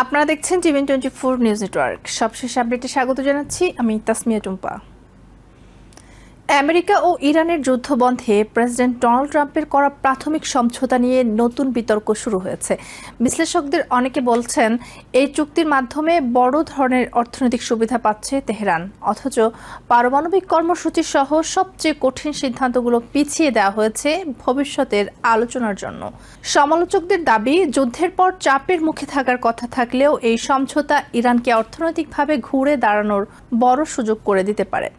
আপনারা দেখছেন টিভেন24 news network. সবশেষ আপডেটে স্বাগত জানাচ্ছি আমি তাসমিয়া টুম্পা। আমেরিকা ও ইরানের যুদ্ধ বন্ধে প্রেসিডেন্ট ডোনাল্ড ট্রাম্পের করা প্রাথমিক সমঝোতা নিয়ে নতুন বিতর্ক শুরু হয়েছে। বিশ্লেষকদের অনেকে বলছেন এই চুক্তির মাধ্যমে বড় ধরনের অর্থনৈতিক সুবিধা পাচ্ছে তেহরান, অথচ পারমাণবিক কর্মসূচি সহ সবচেয়ে কঠিন সিদ্ধান্তগুলো পিছিয়ে দেওয়া হয়েছে ভবিষ্যতের আলোচনার জন্য। সমালোচকদের দাবি, যুদ্ধের পর চাপের মুখে থাকার কথা থাকলেও এই সমঝোতা ইরানকে অর্থনৈতিকভাবে ঘুরে দাঁড়ানোর বড় সুযোগ করে দিতে পারে।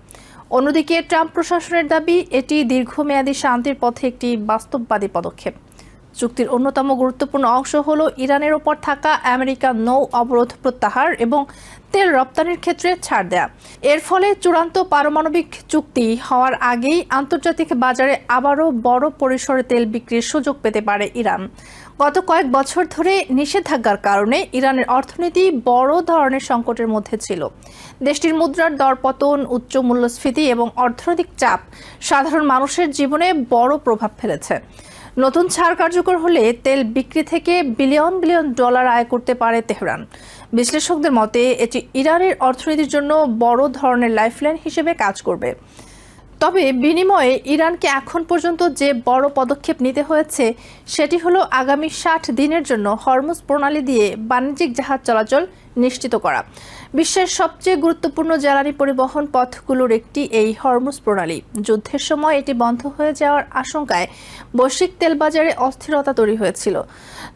অন্যদিকে ট্রাম্প প্রশাসনের দাবি, এটি দীর্ঘমেয়াদী শান্তির পথে একটি বাস্তববাদী পদক্ষেপ। চুক্তির অন্যতম গুরুত্বপূর্ণ অংশ হল ইরানের ওপর থাকা আমেরিকার নৌ অবরোধ প্রত্যাহার এবং তেল রপ্তানির ক্ষেত্রে ছাড় দেয়া। এর ফলে চূড়ান্ত পারমাণবিক চুক্তি হওয়ার আগেই আন্তর্জাতিক বাজারে আবারও বড় পরিসরে তেল বিক্রির সুযোগ পেতে পারে ইরান। গত কয়েক বছর ধরে নিষেধাজ্ঞার কারণে ইরানের অর্থনীতি বড় ধরনের সংকটের মধ্যে ছিল। দেশটির মুদ্রার দরপতন, উচ্চ মূল্যস্ফীতি এবং অর্থনৈতিক চাপ সাধারণ মানুষের জীবনে বড় প্রভাব ফেলেছে। নতুন ছাড় কার্যকর হলে তেল বিক্রি থেকে বিলিয়ন বিলিয়ন ডলার আয় করতে পারে তেহরান। বিশ্লেষকদের মতে এটি ইরানের অর্থনীতির জন্য বড় ধরনের লাইফলাইন হিসেবে কাজ করবে। তবে বিনিময়ে ইরানকে এখন পর্যন্ত যে বড় পদক্ষেপ নিতে হয়েছে সেটি হলো আগামী 60 দিনের জন্য হরমুজ প্রণালী দিয়ে বাণিজ্যিক জাহাজ চলাচল নিশ্চিত করা। বিশ্বের সবচেয়ে গুরুত্বপূর্ণ জ্বালানি পরিবহন পথগুলোর একটি এই হরমুজ প্রণালী। যুদ্ধের সময় এটি বন্ধ হয়ে যাওয়ার আশঙ্কায় বৈশ্বিক তেল বাজারে অস্থিরতা তৈরি হয়েছিল।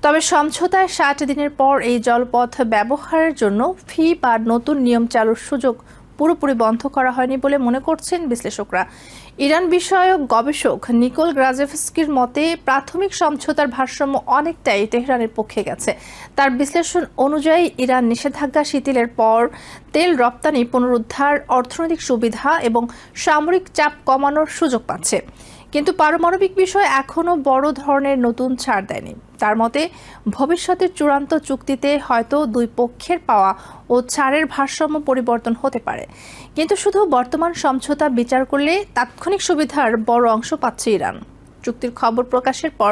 তবে সমঝোতায় 60 দিনের পর এই জলপথ ব্যবহারের জন্য ফি বা নতুন নিয়ম চালুর সুযোগ পুরোপুরি বন্ধ করা হয়নি বলে মনে করছেন বিশ্লেষকরা। ইরান বিষয়ক গবেষক নিকোল গ্রাজেভস্কির মতে প্রাথমিক সমঝোতার ভারসাম্য অনেকটাই তেহরানের পক্ষে গেছে। তার বিশ্লেষণ অনুযায়ী ইরান নিষেধাজ্ঞা শিথিলের পর তেল রপ্তানি পুনরুদ্ধার, অর্থনৈতিক সুবিধা এবং সামরিক চাপ কমানোর সুযোগ পাচ্ছে। কিন্তু পারমাণবিক বিষয় এখনও বড় ধরনের নতুন ছাড় দেয়নি। তার মতে ভবিষ্যতের চূড়ান্ত চুক্তিতে হয়তো দুই পক্ষের পাওয়া ও ছাড়ের ভারসাম্য পরিবর্তন হতে পারে, কিন্তু শুধু বর্তমান সমঝোতা বিচার করলে তাৎক্ষণিক সুবিধার বড় অংশ পাচ্ছে ইরান। চুক্তির খবর প্রকাশের পর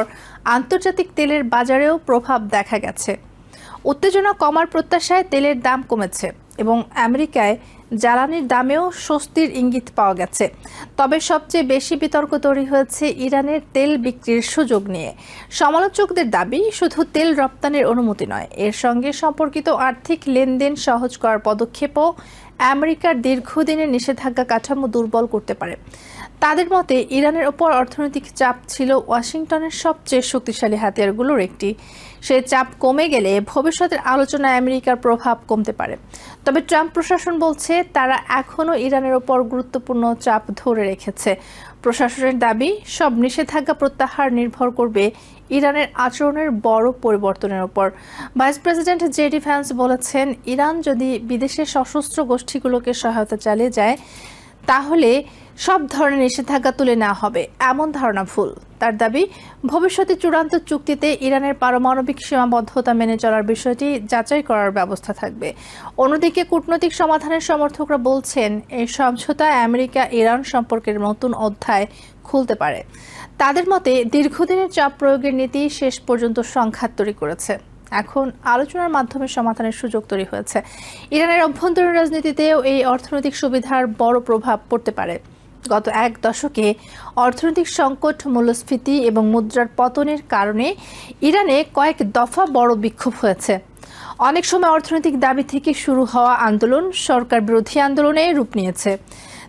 আন্তর্জাতিক তেলের বাজারেও প্রভাব দেখা গেছে। উত্তেজনা কমার প্রত্যাশায় তেলের দাম কমেছে এবং আমেরিকায় জ্বালানির দামেও স্বস্তির ইঙ্গিত পাওয়া গেছে। তবে সবচেয়ে বেশি বিতর্ক তৈরি হয়েছে ইরানের তেল বিক্রির সুযোগ নিয়ে। সমালোচকদের দাবি, শুধু তেল রপ্তানির অনুমতি নয়, এর সঙ্গে সম্পর্কিত আর্থিক লেনদেন সহজ করার পদক্ষেপও আমেরিকার দীর্ঘদিনের নিষেধাজ্ঞা কাঠামো দুর্বল করতে পারে। তাদের মতে ইরানের ওপর অর্থনৈতিক চাপ ছিল ওয়াশিংটনের সবচেয়ে শক্তিশালী হাতিয়ারগুলোর একটি। সেই চাপ কমে গেলে ভবিষ্যতের আলোচনায় আমেরিকার প্রভাব কমতে পারে। তবে ট্রাম্প প্রশাসন বলছে তারা এখনও ইরানের ওপর গুরুত্বপূর্ণ চাপ ধরে রেখেছে। প্রশাসনের দাবি, সব নিষেধাজ্ঞা প্রত্যাহার নির্ভর করবে ইরানের আচরণের বড় পরিবর্তনের উপর। ভাইস প্রেসিডেন্ট জেডি ভ্যান্স বলেছেন, ইরান যদি বিদেশের সশস্ত্র গোষ্ঠীগুলোকে সহায়তা চালিয়ে যায় তাহলে সব ধরনের নিষেধাজ্ঞা তুলে নেওয়া হবে, এমন ধারণা ভুল। তার দাবি, ভবিষ্যতে চূড়ান্ত চুক্তিতে ইরানের পারমাণবিক সীমাবদ্ধতা মেনে চলার বিষয়টি যাচাই করার ব্যবস্থা থাকবে। অন্যদিকে কূটনৈতিক সমাধানের সমর্থকরা বলছেন এই সমঝোতায় আমেরিকা ইরান সম্পর্কের নতুন অধ্যায় খুলতে পারে। তাদের মতে দীর্ঘদিনের চাপ প্রয়োগের নীতি শেষ পর্যন্ত সংঘাত তৈরি করেছে। এখন আলোচনার মাধ্যমে সমাধানের সুযোগ তৈরি হয়েছে। ইরানের অভ্যন্তরীণ রাজনীতিতেও এই অর্থনৈতিক সুবিধার বড় প্রভাব পড়তে পারে। গত এক দশকে অর্থনৈতিক সংকট, মূল্যস্ফীতি এবং মুদ্রার পতনের কারণে ইরানে কয়েক দফা বড় বিক্ষোভ হয়েছে। অনেক সময় অর্থনৈতিক দাবি থেকে শুরু হওয়া আন্দোলন সরকার বিরোধী আন্দোলনে রূপ নিয়েছে।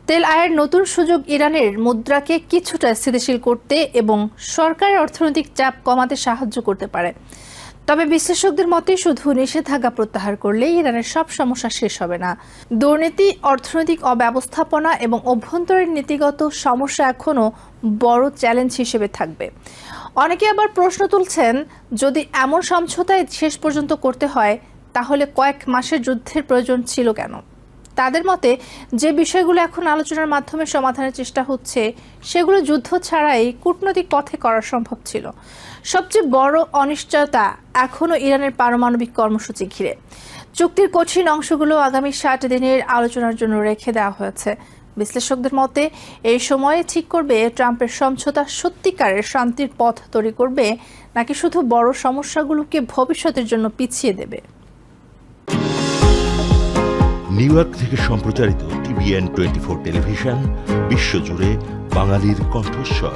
তেল আয়ের নতুন সুযোগ ইরানের মুদ্রাকে কিছুটা স্থিতিশীল করতে এবং সরকারের অর্থনৈতিক চাপ কমাতে সাহায্য করতে পারে। তবে বিশ্লেষকদের মতে শুধু নিষেধাজ্ঞা প্রত্যাহার করলেই ইরানের সব সমস্যা শেষ হবে না। দুর্নীতি, অর্থনৈতিক অব্যবস্থাপনা এবং অভ্যন্তরীণ নীতিগত সমস্যা এখনও বড় চ্যালেঞ্জ হিসেবে থাকবে। অনেকে আবার প্রশ্ন তুলছেন, যদি এমন সমঝোতায় শেষ পর্যন্ত করতে হয় তাহলে কয়েক মাসের যুদ্ধের প্রয়োজন ছিল কেন? তাদের মতে যে বিষয়গুলো এখন আলোচনার মাধ্যমে সমাধানের চেষ্টা হচ্ছে সেগুলো যুদ্ধ ছাড়াই কূটনৈতিক পথে করা সম্ভব ছিল। সবচেয়ে বড় অনিশ্চয়তা এখনও ইরানের পারমাণবিক কর্মসূচি ঘিরে। চুক্তির কঠিন অংশগুলো আগামী 60 দিনের আলোচনার জন্য রেখে দেওয়া হয়েছে। বিশ্লেষকদের মতে এই সময়ে ঠিক করবে ট্রাম্পের সমঝোতা সত্যিকারের শান্তির পথ তৈরি করবে নাকি শুধু বড় সমস্যাগুলোকে ভবিষ্যতের জন্য পিছিয়ে দেবে। নিউ ইয়র্ক থেকে সম্প্রচারিত TVN 24 টেলিভিশন বিশ্বজুড়ে বাঙালির কণ্ঠস্বর।